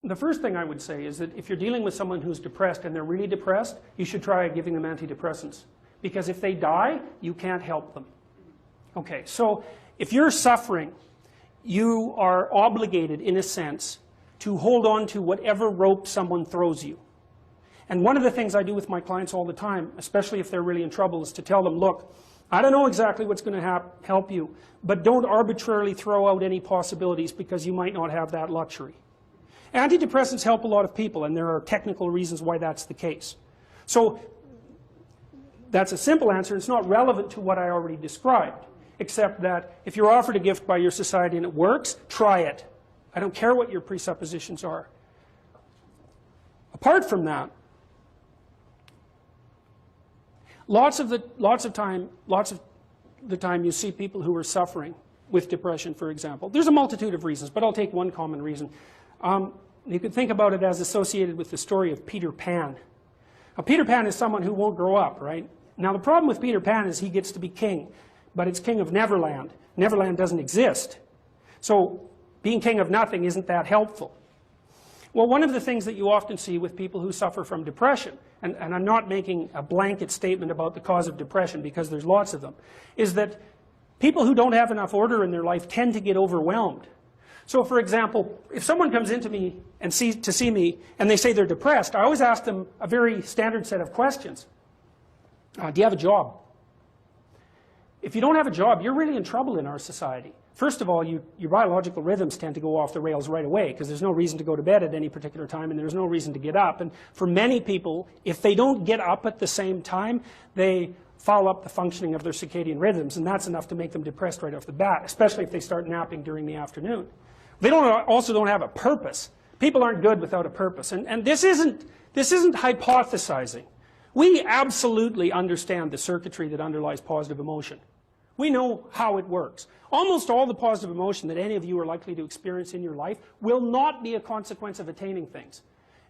The first thing I would say is that if you're dealing with someone who's depressed and they're really depressed, you should try giving them antidepressants. Because if they die, you can't help them. Okay, so if you're suffering, you are obligated, in a sense, to hold on to whatever rope someone throws you. And one of the things I do with my clients all the time, especially if they're really in trouble, is to tell them, look, I don't know exactly what's going to help you, but don't arbitrarily throw out any possibilities because you might not have that luxury. Antidepressants help a lot of people, and there are technical reasons why that's the case. So that's a simple answer. It's not relevant to what I already described, except that if you're offered a gift by your society and it works, try it. I don't care what your presuppositions are. Apart from that, lots of the time you see people who are suffering with depression, for example. There's a multitude of reasons, but I'll take one common reason. You can think about it as associated with the story of Peter Pan. Now, Peter Pan is someone who won't grow up, right? Now, the problem with Peter Pan is he gets to be king, but it's king of Neverland. Neverland doesn't exist. So being king of nothing isn't that helpful. Well, one of the things that you often see with people who suffer from depression, and I'm not making a blanket statement about the cause of depression because there's lots of them, is that people who don't have enough order in their life tend to get overwhelmed. So, for example, if someone comes into me and to see me and they say they're depressed, I always ask them a very standard set of questions. Do you have a job? If you don't have a job, you're really in trouble in our society. First of all, your biological rhythms tend to go off the rails right away because there's no reason to go to bed at any particular time and there's no reason to get up. And for many people, if they don't get up at the same time, they foul up the functioning of their circadian rhythms, and that's enough to make them depressed right off the bat, especially if they start napping during the afternoon. They also don't have a purpose. People aren't good without a purpose. And this isn't hypothesizing. We absolutely understand the circuitry that underlies positive emotion. We know how it works. Almost all the positive emotion that any of you are likely to experience in your life will not be a consequence of attaining things.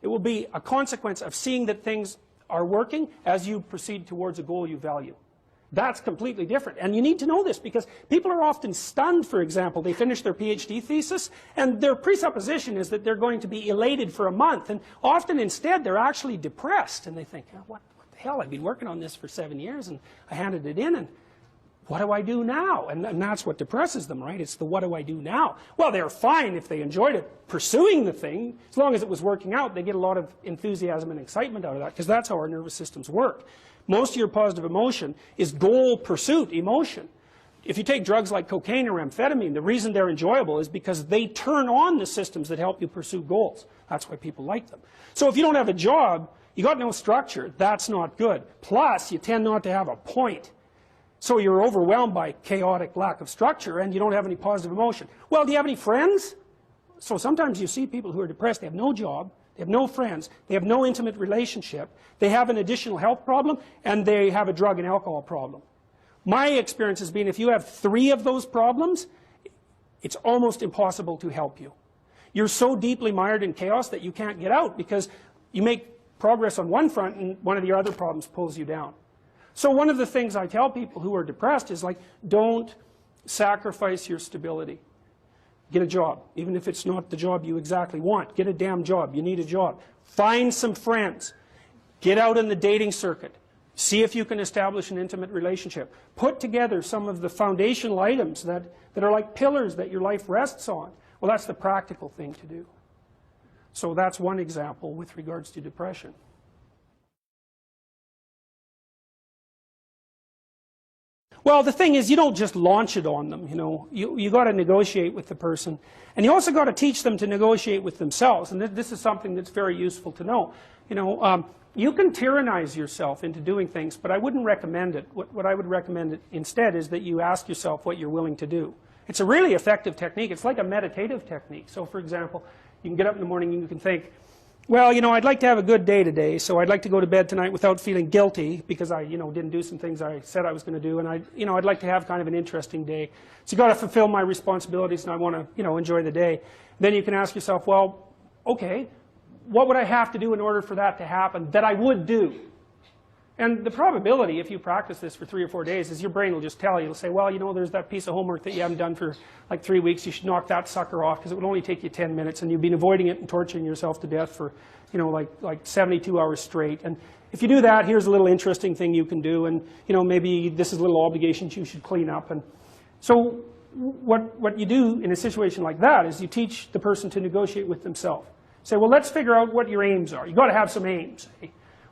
It will be a consequence of seeing that things are working as you proceed towards a goal you value. That's completely different. And you need to know this because people are often stunned, for example. They finish their PhD thesis and their presupposition is that they're going to be elated for a month. And often instead they're actually depressed. And they think, oh, what the hell, I've been working on this for 7 years and I handed it in and what do I do now? And that's what depresses them, right? It's the what do I do now? Well, they're fine if they enjoyed it, pursuing the thing. As long as it was working out, they get a lot of enthusiasm and excitement out of that because that's how our nervous systems work. Most of your positive emotion is goal pursuit emotion. If you take drugs like cocaine or amphetamine, the reason they're enjoyable is because they turn on the systems that help you pursue goals. That's why people like them. So if you don't have a job, you got no structure, that's not good. Plus, you tend not to have a point. So you're overwhelmed by chaotic lack of structure and you don't have any positive emotion. Well, do you have any friends? So sometimes you see people who are depressed, they have no job, they have no friends, they have no intimate relationship, they have an additional health problem, and they have a drug and alcohol problem. My experience has been if you have 3 of those problems, it's almost impossible to help you. You're so deeply mired in chaos that you can't get out because you make progress on one front and one of your other problems pulls you down. So one of the things I tell people who are depressed is like, don't sacrifice your stability. Get a job, even if it's not the job you exactly want. Get a damn job. You need a job. Find some friends. Get out in the dating circuit. See if you can establish an intimate relationship. Put together some of the foundational items that are like pillars that your life rests on. Well, that's the practical thing to do. So that's one example with regards to depression. Well, the thing is, you don't just launch it on them, you know. You got to negotiate with the person. And you also got to teach them to negotiate with themselves. And this is something that's very useful to know. You know, you can tyrannize yourself into doing things, but I wouldn't recommend it. What I would recommend instead is that you ask yourself what you're willing to do. It's a really effective technique. It's like a meditative technique. So, for example, you can get up in the morning and you can think, well, you know, I'd like to have a good day today, so I'd like to go to bed tonight without feeling guilty because I, you know, didn't do some things I said I was going to do, and I'd like to have kind of an interesting day. So you've got to fulfill my responsibilities, and I want to, you know, enjoy the day. Then you can ask yourself, well, okay, what would I have to do in order for that to happen that I would do? And the probability, if you practice this for 3 or 4 days, is your brain will just tell you, it'll say, well, you know, there's that piece of homework that you haven't done for like 3 weeks, you should knock that sucker off because it would only take you 10 minutes and you've been avoiding it and torturing yourself to death for, you know, like 72 hours straight. And if you do that, here's a little interesting thing you can do, and, you know, maybe this is little obligations you should clean up. And so what you do in a situation like that is you teach the person to negotiate with themselves. Say, well, let's figure out what your aims are. You've got to have some aims,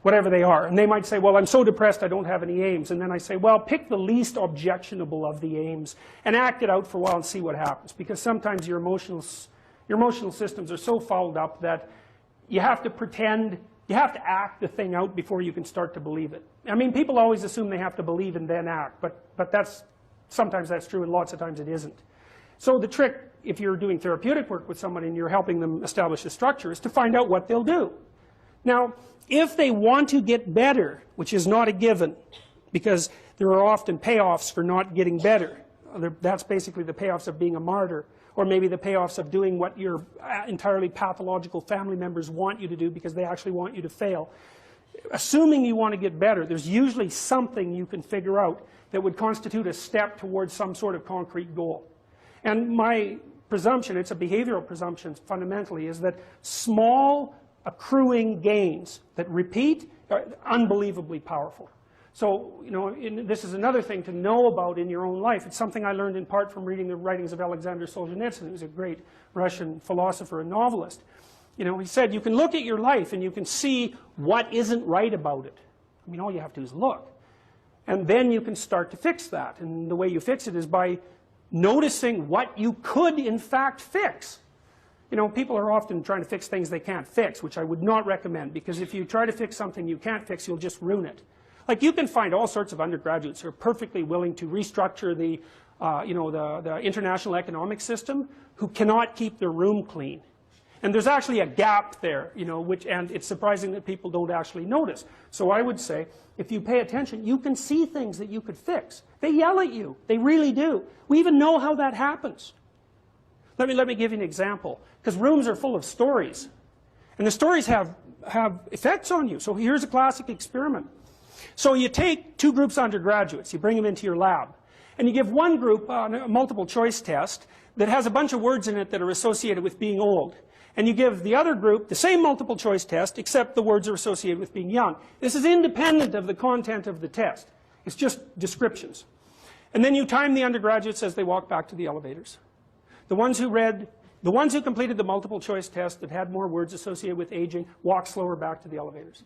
whatever they are. And they might say, well, I'm so depressed I don't have any aims. And then I say, well, pick the least objectionable of the aims and act it out for a while and see what happens. Because sometimes your emotional systems are so fouled up that you have to pretend, you have to act the thing out before you can start to believe it. I mean, people always assume they have to believe and then act, but sometimes that's true and lots of times it isn't. So the trick, if you're doing therapeutic work with someone and you're helping them establish a structure, is to find out what they'll do. Now, if they want to get better, which is not a given, because there are often payoffs for not getting better. That's basically the payoffs of being a martyr, or maybe the payoffs of doing what your entirely pathological family members want you to do because they actually want you to fail. Assuming you want to get better, there's usually something you can figure out that would constitute a step towards some sort of concrete goal. And my presumption, it's a behavioral presumption fundamentally, is that small accruing gains that repeat are unbelievably powerful. So, you know, this is another thing to know about in your own life. It's something I learned in part from reading the writings of Alexander Solzhenitsyn, who's a great Russian philosopher and novelist. You know, he said, you can look at your life and you can see what isn't right about it. I mean, all you have to do is look. And then you can start to fix that. And the way you fix it is by noticing what you could, in fact, fix. You know, people are often trying to fix things they can't fix, which I would not recommend, because if you try to fix something you can't fix, you'll just ruin it. Like, you can find all sorts of undergraduates who are perfectly willing to restructure the, you know, the international economic system, who cannot keep their room clean. And there's actually a gap there, you know, and it's surprising that people don't actually notice. So I would say, if you pay attention, you can see things that you could fix. They yell at you. They really do. We even know how that happens. Let me give you an example. Because rooms are full of stories. And the stories have effects on you. So here's a classic experiment. So you take 2 groups of undergraduates, you bring them into your lab, and you give one group a multiple choice test that has a bunch of words in it that are associated with being old. And you give the other group the same multiple choice test, except the words are associated with being young. This is independent of the content of the test. It's just descriptions. And then you time the undergraduates as they walk back to the elevators. The ones who completed the multiple choice test that had more words associated with aging walk slower back to the elevators.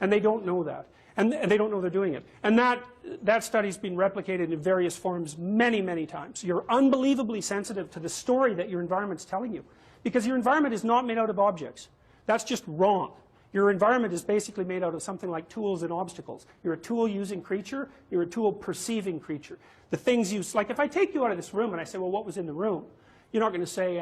And they don't know that. And they don't know they're doing it. And that study's been replicated in various forms many, many times. You're unbelievably sensitive to the story that your environment's telling you. Because your environment is not made out of objects. That's just wrong. Your environment is basically made out of something like tools and obstacles. You're a tool-using creature. You're a tool-perceiving creature. The things you... Like, if I take you out of this room and I say, well, what was in the room? You're not going to say,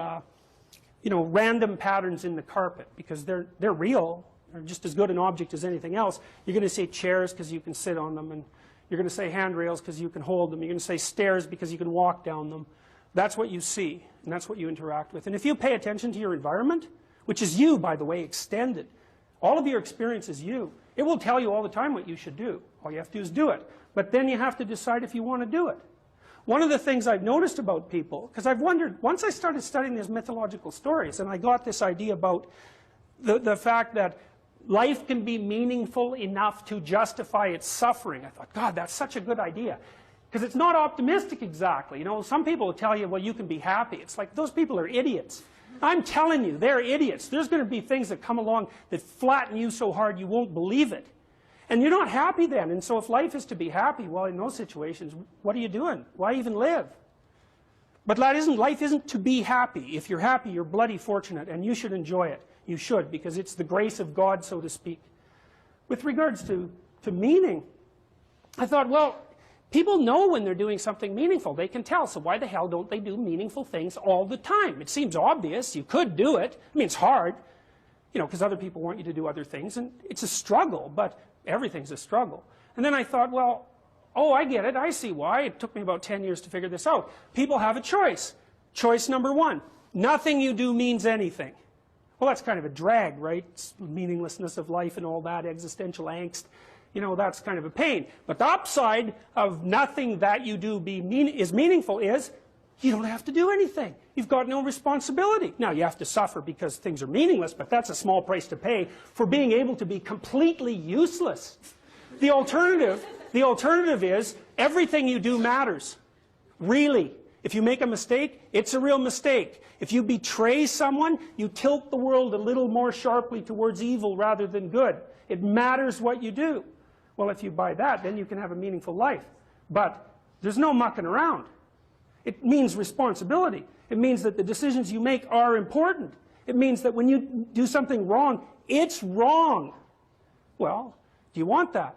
you know, random patterns in the carpet, because they're real. They're just as good an object as anything else. You're going to say chairs because you can sit on them, and you're going to say handrails because you can hold them. You're going to say stairs because you can walk down them. That's what you see, and that's what you interact with. And if you pay attention to your environment, which is you, by the way, extended, all of your experience is you. It will tell you all the time what you should do. All you have to do is do it. But then you have to decide if you want to do it. One of the things I've noticed about people, because I've wondered, once I started studying these mythological stories, and I got this idea about the fact that life can be meaningful enough to justify its suffering, I thought, God, that's such a good idea. Because it's not optimistic exactly. You know, some people will tell you, well, you can be happy. It's like, those people are idiots. I'm telling you, they're idiots. There's going to be things that come along that flatten you so hard you won't believe it. And you're not happy then. And so if life is to be happy, well, in those situations, what are you doing? Why even live? But life isn't to be happy. If you're happy, you're bloody fortunate, and you should enjoy it. You should, because it's the grace of God, so to speak. With regards to meaning, I thought, well, people know when they're doing something meaningful. They can tell, so why the hell don't they do meaningful things all the time? It seems obvious. You could do it. I mean, it's hard, you know, because other people want you to do other things, and it's a struggle, but everything's a struggle. And then I thought, well, oh, I get it. I see why. It took me about 10 years to figure this out. People have a choice. Choice number 1. Nothing you do means anything. Well, that's kind of a drag, right? It's meaninglessness of life and all that, existential angst. you know, that's kind of a pain. But the upside of nothing that you do is meaningful is you don't have to do anything. You've got no responsibility. Now, you have to suffer because things are meaningless, but that's a small price to pay for being able to be completely useless. The alternative is everything you do matters. Really. If you make a mistake, it's a real mistake. If you betray someone, you tilt the world a little more sharply towards evil rather than good. It matters what you do. Well, if you buy that, then you can have a meaningful life. But there's no mucking around. It means responsibility. It means that the decisions you make are important. It means that when you do something wrong, it's wrong. Well, do you want that?